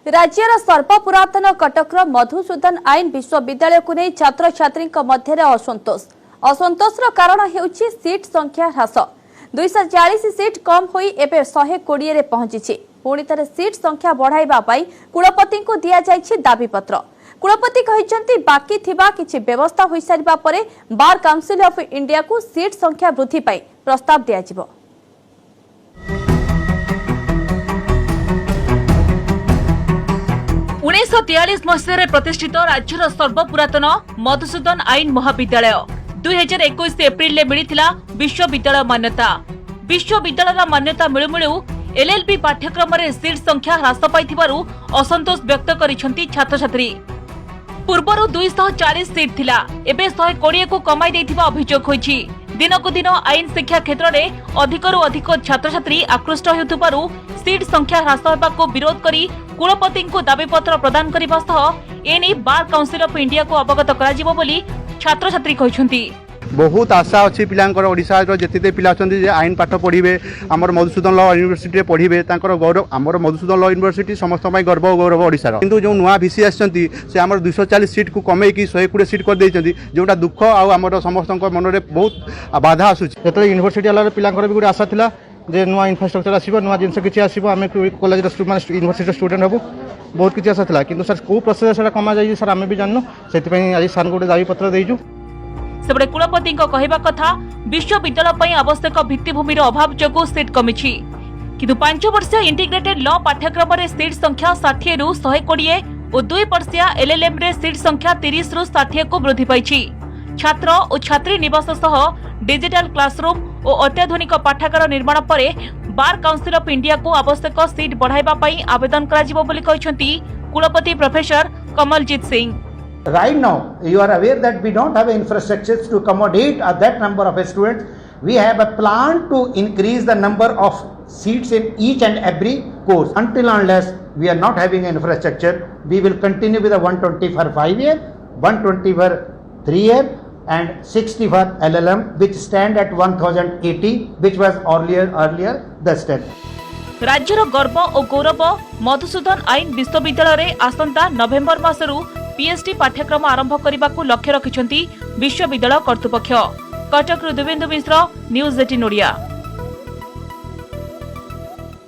राज्यर सर्वपुरातन कटकर मधुसूदन आईन विश्वविद्यालय को नहीं छात्र छात्री मध्य असंतोष कारण हेउछि सीट संख्या ह्रास 240 सीट कम होई एबे 120 रे पहुंची। पुणी थे सीट संख्या बढ़ाइबा पई कुलपति को दिया जाइछि दाबीपत्र। कुलपति कहिसंती बाकी थिबा किछि व्यवस्था होई सारिबा परे बार काउंसिल ऑफ इंडिया को सीट संख्या वृद्धि पई प्रस्ताव दिया जिवो। मसीह प्रतिष्ठित राज्यर सर्वपुरातन मधुसूदन आईन महाविद्यालय 2021 एप्रिल में मिलिथिला विश्वविद्यालय मान्यता। विश्वविद्यालय मान्यता मिलु मिलु एलएलबी पाठ्यक्रम रे सीट संख्या ह्रास पाइथिबारु असंतोष व्यक्त करिसंती छात्र छात्री। पूर्वरु 240 सीट थिला एबे 120 को कमाई देथिबा अभियोग होइछि। दिनकु दिन आईन शिक्षा क्षेत्र में अधिकरु अधिक छात्र छात्री आकृष्ट हेउथबारु सीट संख्या ह्रास हेबाको विरोध करी कुलपति को दाबीपत्र प्रदान करने सह एने बार काउंसिल ऑफ इंडिया को अवगत करा बोली छात्र छात्री कहते। बहुत आशा अच्छी पिलांकर ओडिशा जेते पिला अछंती जे आईन पाठ पढ़िबे आमर मधुसूदन लॉ यूनिवर्सिटी पढ़िबे तांकर गौरव आमर मधुसूदन लॉ यूनिवर्सिटी समस्त पई गर्व गौरव ओडिशा किंतु जो नुआ भिसी आछंती से आमर 240 सीट को कमे की 120 सीट कर देछंती जोटा दुख आ आमर समस्त मन रे बहुत बाधा आसुची। एतले यूनिवर्सिटी वाला पिलांकर भी गुड आशा थिला जे नुआ इंफ्रास्ट्रक्चर आसीबो नुआ जिनस किछि आसीबो आमे कॉलेज स्टूडेंट यूनिवर्सिटी स्टूडेंट हबो बहुत किछि आशा थिला किंतु सर को प्रोसेस सेटा कमा जाई सर आमे भी जाननो सेति पई आज सान गोटे दाबी पत्र देइजु। सेबडे कुलपति कहवा कथा विश्वविद्यालय पई आवश्यक भित्तिभूमिर अभाव जोगु सीट कमिछि किंतु 5 वर्षीय इंटीग्रेटेड लॉ पाठ्यक्रम रे सीट संख्या 60 रु 120 और 2 वर्षीय एलएलएम रे सीट संख्या 30 रु 60 को वृद्धि पाइछि। छात्र और छात्री निवास सह डिजिटल क्लासरूम और अत्याधुनिक पाठागार निर्माण पर बार काउंसिल ऑफ इंडिया को आवश्यक सीट बढ़ाइबा पई आवेदन करा जिवो बोली कहिसंती कुलपति professor Kamaljeet Singh. Right now, you are aware that we don't have infrastructures to accommodate that number of students. We have a plan to increase the number of seats in each and every course. Until unless we are not having infrastructure, we will continue with the 120 for 5 year, 120 for 3 year, and 60 for LLM, which stand at 1080, which was earlier the step. राज्यर गर्व और गौरव मधुसूदन आईन विश्वविद्यालय रे आसंता नवेम्बर मासरु PhD पाठ्यक्रम आरंभ करने को लक्ष्य रखिछंती विश्वविद्यालय कर्तृपक्ष। कटक दिव्येन्दु मिश्र, न्यूज 18 ओडिया।